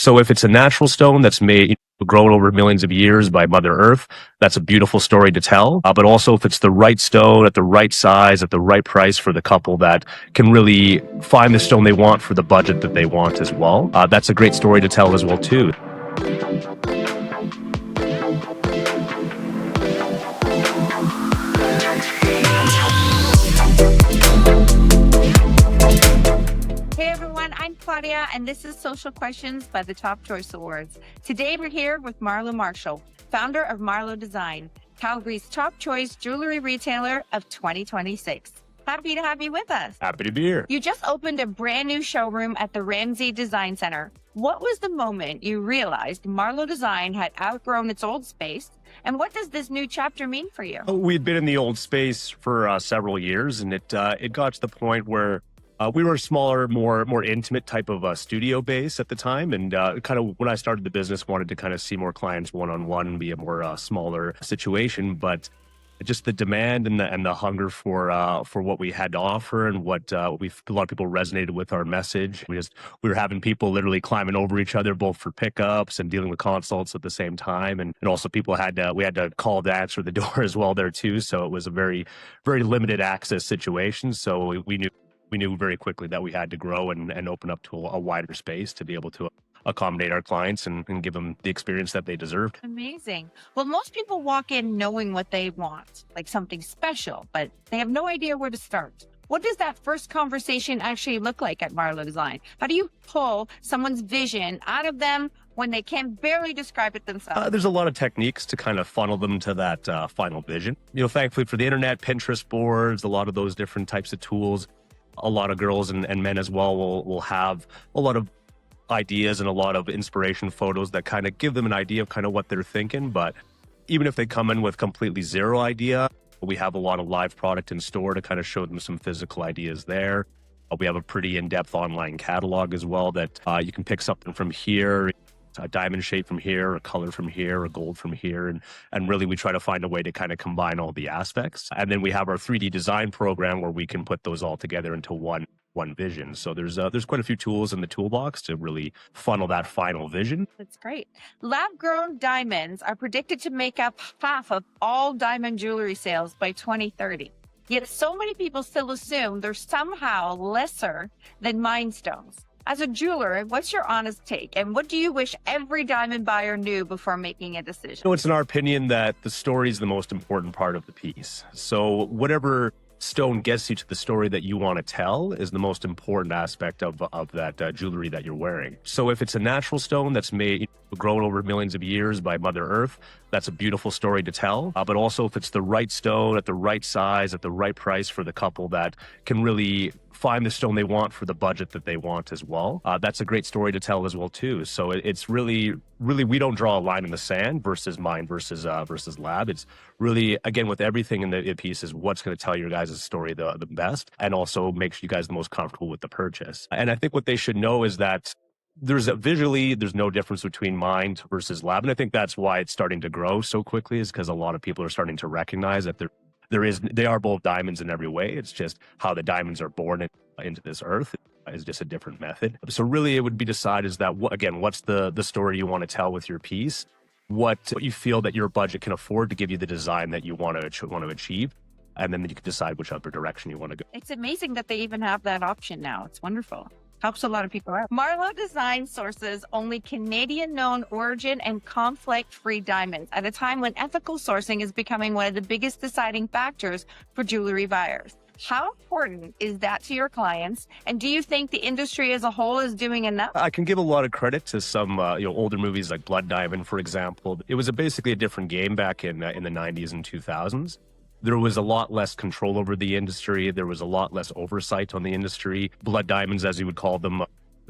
So if it's a natural stone that's made, grown over millions of years by Mother Earth, that's a beautiful story to tell. But also if it's the right stone at the right size, at the right price for the couple that can really find the stone they want for the budget that they want as well, that's a great story to tell as well too. Hey everyone, I'm Claudia, and this is Social Questions by the Top Choice Awards. Today we're here with Marlow Marshall, founder of Marlow Design, Calgary's top choice jewelry retailer of 2026. Happy to have you with us. Happy to be here. You just opened a brand new showroom at the Ramsey Design Center. What was the moment you realized Marlow Design had outgrown its old space? And what does this new chapter mean for you? We'd been in the old space for several years, and it got to the point where we were a smaller, more intimate type of studio base at the time. And kind of when I started the business, wanted to kind of see more clients one-on-one, be a more smaller situation. But just the demand and the hunger for what we had to offer and what a lot of people resonated with our message. We were having people literally climbing over each other, both for pickups and dealing with consults at the same time. And also people we had to call to answer the door as well there too. So it was a very, very limited access situation. So we knew very quickly that we had to grow and open up to a wider space to be able to accommodate our clients and give them the experience that they deserved. Amazing. Well, most people walk in knowing what they want, like something special, but they have no idea where to start. What does that first conversation actually look like at Marlow Design? How do you pull someone's vision out of them when they can barely describe it themselves? There's a lot of techniques to kind of funnel them to that final vision. Thankfully for the internet, Pinterest boards, a lot of those different types of tools, a lot of girls and men as well will have a lot of ideas and a lot of inspiration photos that kind of give them an idea of kind of what they're thinking. But even if they come in with completely zero idea, we have a lot of live product in store to kind of show them some physical ideas there. We have a pretty in-depth online catalog as well that you can pick something from here, a diamond shape from here, a color from here, a gold from here. And really we try to find a way to kind of combine all the aspects. And then we have our 3D design program where we can put those all together into one vision. So there's quite a few tools in the toolbox to really funnel that final vision. That's great. Lab-grown diamonds are predicted to make up half of all diamond jewelry sales by 2030. Yet so many people still assume they're somehow lesser than mined stones. As a jeweler, what's your honest take? And what do you wish every diamond buyer knew before making a decision? It's in our opinion that the story is the most important part of the piece. So whatever stone gets you to the story that you want to tell is the most important aspect of that jewelry that you're wearing. So if it's a natural stone that's made, grown over millions of years by Mother Earth, that's a beautiful story to tell. But also if it's the right stone at the right size, at the right price for the couple that can really find the stone they want for the budget that they want as well, that's a great story to tell as well too. So it's really, we don't draw a line in the sand versus mine versus lab. It's really, again, with everything in the piece is what's going to tell your guys' story the best and also makes you guys the most comfortable with the purchase. And I think what they should know is that there's no difference between mined versus lab. And I think that's why it's starting to grow so quickly, is because a lot of people are starting to recognize that they are both diamonds in every way. It's just how the diamonds are born into this earth is just a different method. So really it would be decided is that, again, what's the story you want to tell with your piece? What you feel that your budget can afford to give you the design that you want to achieve. And then you can decide which other direction you want to go. It's amazing that they even have that option now. It's wonderful. Helps a lot of people out. Marlow Design sources only Canadian-known origin and conflict-free diamonds at a time when ethical sourcing is becoming one of the biggest deciding factors for jewelry buyers. How important is that to your clients? And do you think the industry as a whole is doing enough? I can give a lot of credit to some older movies like Blood Diamond, for example. It was basically a different game back in the 90s and 2000s. There was a lot less control over the industry. There was a lot less oversight on the industry. Blood diamonds, as you would call them,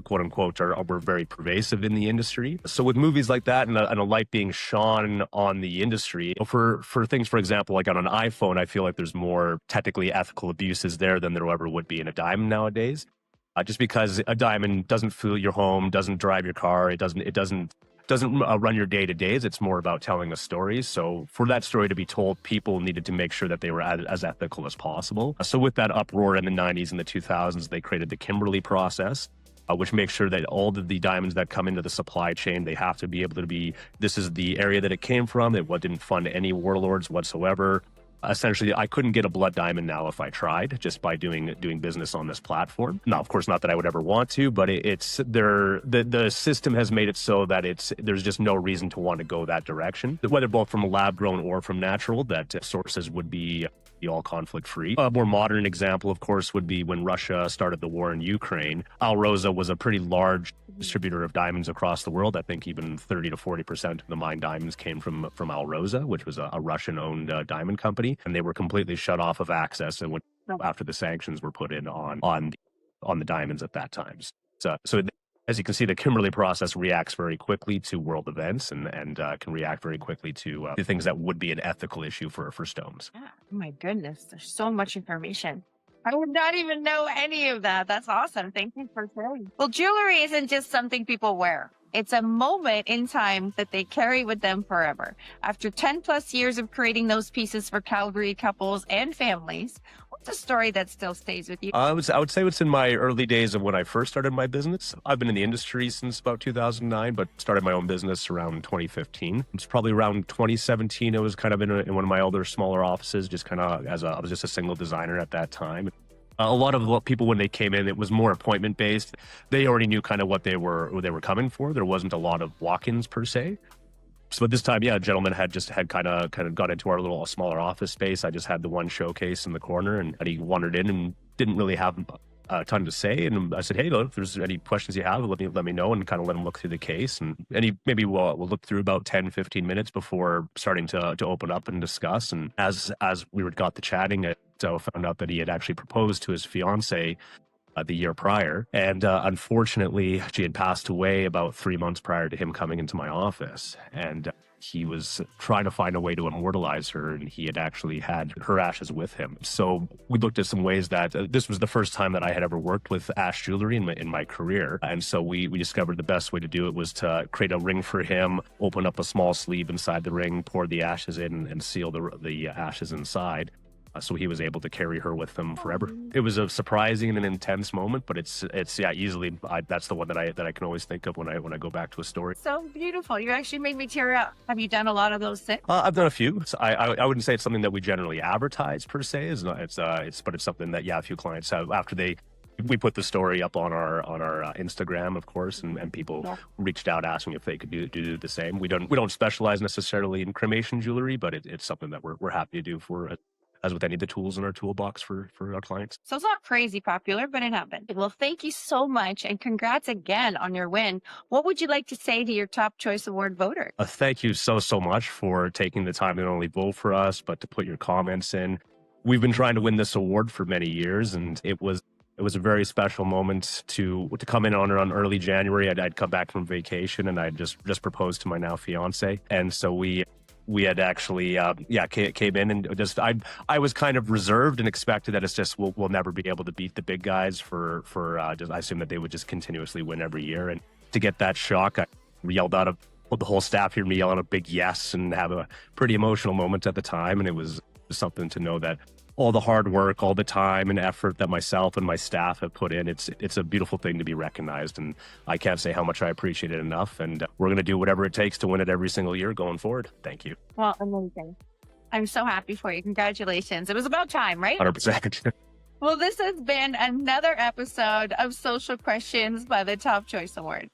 quote unquote, were very pervasive in the industry. So with movies like that and a light being shone on the industry, for things, for example, like on an iPhone, I feel like there's more technically ethical abuses there than there ever would be in a diamond nowadays. Just because a diamond doesn't fuel your home, doesn't drive your car, it doesn't run your day-to-days. It's more about telling a story. So for that story to be told, people needed to make sure that they were as ethical as possible. So with that uproar in the 90s and the 2000s, they created the Kimberley process. which makes sure that all of the diamonds that come into the supply chain, they have to be able to be, this is the area that it came from. It didn't fund any warlords whatsoever. Essentially, I couldn't get a blood diamond now if I tried, just by doing business on this platform. Now, of course, not that I would ever want to, but the system has made it so that there's just no reason to want to go that direction, whether both from lab grown or from natural, that sources would be all conflict free. A more modern example, of course, would be when Russia started the war in Ukraine. Alrosa was a pretty large distributor of diamonds across the world. I think even 30 to 40% of the mined diamonds came from Alrosa, which was a Russian-owned diamond company, and they were completely shut off of access and after the sanctions were put in on the diamonds at that time. So as you can see, the Kimberley process reacts very quickly to world events and can react very quickly to the things that would be an ethical issue for stones. Yeah. Oh my goodness. There's so much information. I would not even know any of that. That's awesome. Thank you for sharing. Well, jewelry isn't just something people wear. It's a moment in time that they carry with them forever. After 10 plus years of creating those pieces for Calgary couples and families, what's a story that still stays with you? I would say it's in my early days of when I first started my business. I've been in the industry since about 2009, but started my own business around 2015. It's probably around 2017. I was kind of in one of my older, smaller offices, just kind of I was just a single designer at that time. A lot of people, when they came in, it was more appointment based. They already knew kind of what they were coming for. There wasn't a lot of walk-ins per se. So at this time, yeah, a gentleman had kind of got into our little smaller office space. I just had the one showcase in the corner, and he wandered in and didn't really have a ton to say. And I said, hey, look, if there's any questions you have, let me know, and kind of let him look through the case. And he maybe we'll look through about 10, 15 minutes before starting to open up and discuss. And as we got to chatting, so found out that he had actually proposed to his fiance the year prior. And unfortunately, she had passed away about 3 months prior to him coming into my office. And he was trying to find a way to immortalize her, and he had actually had her ashes with him. So we looked at some ways that this was the first time that I had ever worked with ash jewelry in my career. And so we discovered the best way to do it was to create a ring for him, open up a small sleeve inside the ring, pour the ashes in, and seal the ashes inside. So he was able to carry her with him forever. It was a surprising and an intense moment, but it's easily that's the one that I can always think of when I go back to a story. So beautiful. You actually made me tear up. Have you done a lot of those things? I've done a few. I wouldn't say it's something that we generally advertise per se. But it's something that a few clients have after we put the story up on our Instagram, of course, and people reached out asking if they could do the same. We don't specialize necessarily in cremation jewelry, but it's something that we're happy to do for as with any of the tools in our toolbox for our clients. So it's not crazy popular, but it happened. Well, thank you so much, and congrats again on your win. What would you like to say to your Top Choice Award voters? Thank you so much for taking the time to not only vote for us, but to put your comments in. We've been trying to win this award for many years, and it was a very special moment to come in on early January. I'd come back from vacation, and I just proposed to my now fiance, and so we had actually came in and just I was kind of reserved and expected that it's just we'll never be able to beat the big guys for just, I assume that they would just continuously win every year. And to get that shock, I yelled out the whole staff heard me yell out a big yes and have a pretty emotional moment at the time. And it was something to know that all the hard work, all the time and effort that myself and my staff have put in, it's a beautiful thing to be recognized. And I can't say how much I appreciate it enough. And we're going to do whatever it takes to win it every single year going forward. Thank you. Well, amazing. I'm so happy for you. Congratulations. It was about time, right? 100%. Well, this has been another episode of Social Questions by the Top Choice Awards.